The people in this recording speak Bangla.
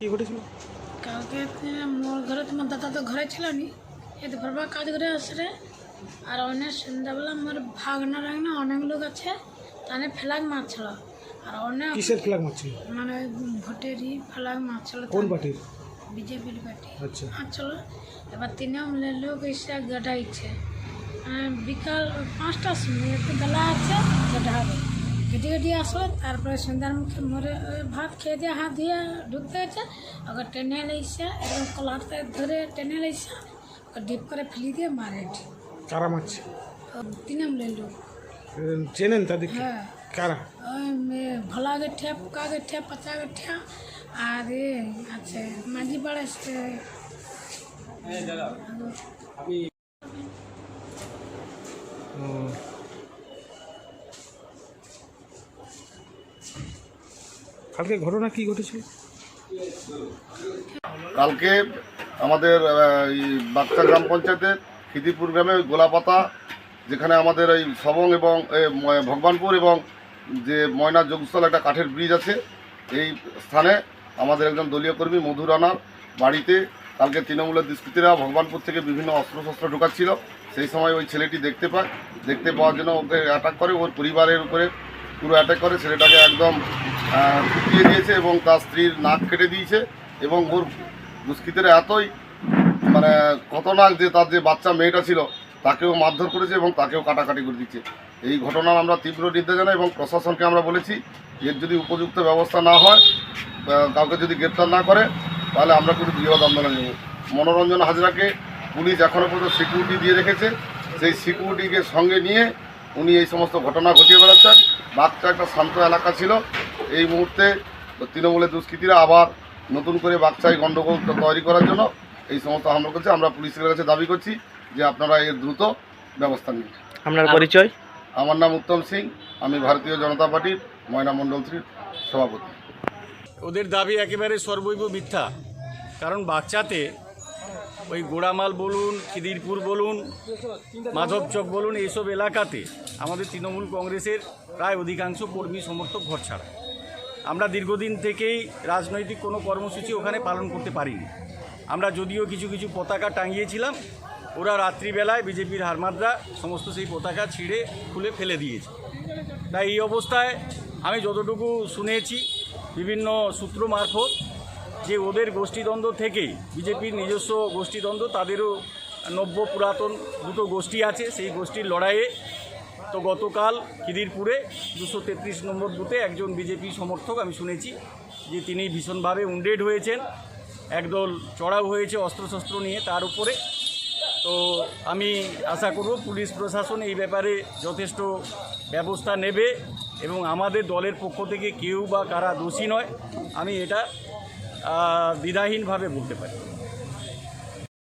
কি ঘটেছিল? কালকে মোর ঘরে তোমার দাদা তো ঘরে ছিল নি, এই দুপুরবা কাজ করে আসলে আর অনেক সন্ধ্যাবেলা মোর ভাগনা রাগনা অনেক লোক আছে, তানে ফ্ল্যাগ মারছিল আর অনেক কিসের ফ্ল্যাগ মারছিল? মানে ভোটেরই ফ্ল্যাগ মারছিল। কোন পার্টির? বিজেপির পার্টি আচ্ছা মারছিল। এবার তিনে মিলে লোক এসে গাটাইছে বিকাল 5টার সময়, একটু বেলা আছে গাটা হবে, কেটে কেটে আসলো। তারপরে সন্ধ্যার মুখে মরে ভাত খেয়ে দিয়ে হাত দিয়ে ঢুকতে হচ্ছে, ওকে টেনে লেগেছে একদম কলারতে ধরে টেনে লেগেছে, ওকে ডিপ করে ফেলে দিয়ে মারে। কারা মারছে? তৃণমূলের লোক। চেনেন তাদেরকে? হ্যাঁ, কারা? ওই ভোলা গেঠিয়া, পোকা গেঠিয়া, পাচা গেঠিয়া আর এ আছে মাঝি পাড়ে। কালকে ঘটনা কি ঘটেছিল? কালকে আমাদের বাগচা গ্রাম পঞ্চায়েতের খিদিরপুর গ্রামে গোলাপাতা, যেখানে আমাদের এই সবং এবং ভগবানপুর এবং যে ময়না যোগস্থল একটা কাঠের ব্রিজ আছে, এই স্থানে আমাদের একজন দলীয় কর্মী মধু রানার বাড়িতে কালকে তৃণমূলের দুষ্কৃতীরা ভগবানপুর থেকে বিভিন্ন অস্ত্রশস্ত্র ঢোকাচ্ছিল। সেই সময় ওই ছেলেটি দেখতে পায়, দেখতে পাওয়ার জন্য ওকে অ্যাটাক করে, ওর পরিবারের উপরে পুরো অ্যাটাক করে, ছেলেটাকে একদম কুপিয়ে দিয়েছে এবং তার স্ত্রীর নাক কেটে দিয়েছে। এবং ওর দুষ্কৃতীরা এতই মানে খতরনাক যে তার যে বাচ্চা মেয়েটা ছিল তাকেও মারধর করেছে এবং তাকেও কাটাকাটি করে দিচ্ছে। এই ঘটনার আমরা তীব্র নিন্দা জানাই এবং প্রশাসনকে আমরা বলেছি এর যদি উপযুক্ত ব্যবস্থা না হয়, কাউকে যদি গ্রেপ্তার না করে, তাহলে আমরা কিন্তু বৃহৎ আন্দোলন নেব। মনোরঞ্জন হাজরাকে পুলিশ এখনও পর্যন্ত সিকিউরিটি দিয়ে রেখেছে, সেই সিকিউরিটিকে সঙ্গে নিয়ে উনি এই সমস্ত ঘটনা ঘটিয়ে বেড়াচ্ছেন। বাগচা একটা শান্ত এলাকা ছিল, এই মুহূর্তে তৃণমূলের দুষ্কৃতীরা আবার নতুন করে বাগচায় গণ্ডগোল তৈরি করার জন্য এই সমস্ত হামলা করছে। আমরা পুলিশের কাছে দাবি করছি যে আপনারা এর দ্রুত ব্যবস্থা নিন। আপনার পরিচয়? আমার নাম উত্তম সিং, আমি ভারতীয় জনতা পার্টির ময়না মণ্ডল 3 সভাপতি। ওদের দাবি একেবারে সর্বৈব মিথ্যা। কারণ বাচ্চাতে ওই গোড়ামাল বলুন, খিদিরপুর বলুন, মাধবচক বলুন, এইসব এলাকাতে আমাদের তৃণমূল কংগ্রেসের প্রায় অধিকাংশ কর্মী সমর্থক ঘর ছাড়া। আমরা দীর্ঘদিন থেকেই রাজনৈতিক কোনো কর্মসূচি ওখানে পালন করতে পারিনি। আমরা যদিও কিছু কিছু পতাকা টাঙিয়েছিলাম, ওরা রাত্রিবেলায় বিজেপির হারমাদরা সমস্ত সেই পতাকা ছিঁড়ে খুলে ফেলে দিয়েছে। তাই এই অবস্থায় আমি যতটুকু শুনেছি বিভিন্ন সূত্র মারফত, যে ওদের গোষ্ঠীদ্বন্দ্ব থেকেই বিজেপির নিজস্ব গোষ্ঠীদ্বন্দ্ব, তাদেরও নব্য পুরাতন দুটো গোষ্ঠী আছে, সেই গোষ্ঠীর লড়াইয়ে তো গতকাল খিদিরপুরে 233 নম্বর বুথে একজন বিজেপি সমর্থক আমি শুনেছি যে তিনি ভীষণভাবে উন্ডেড হয়েছেন, একদল চড়াও হয়েছে অস্ত্রশস্ত্র নিয়ে তার উপরে। তো আমি আশা করব পুলিশ প্রশাসন এই ব্যাপারে যথেষ্ট ব্যবস্থা নেবে এবং আমাদের দলের পক্ষ থেকে কেউ বা কারা দোষী নয়, আমি এটা দ্বিধাহীনভাবে বলতে পারি।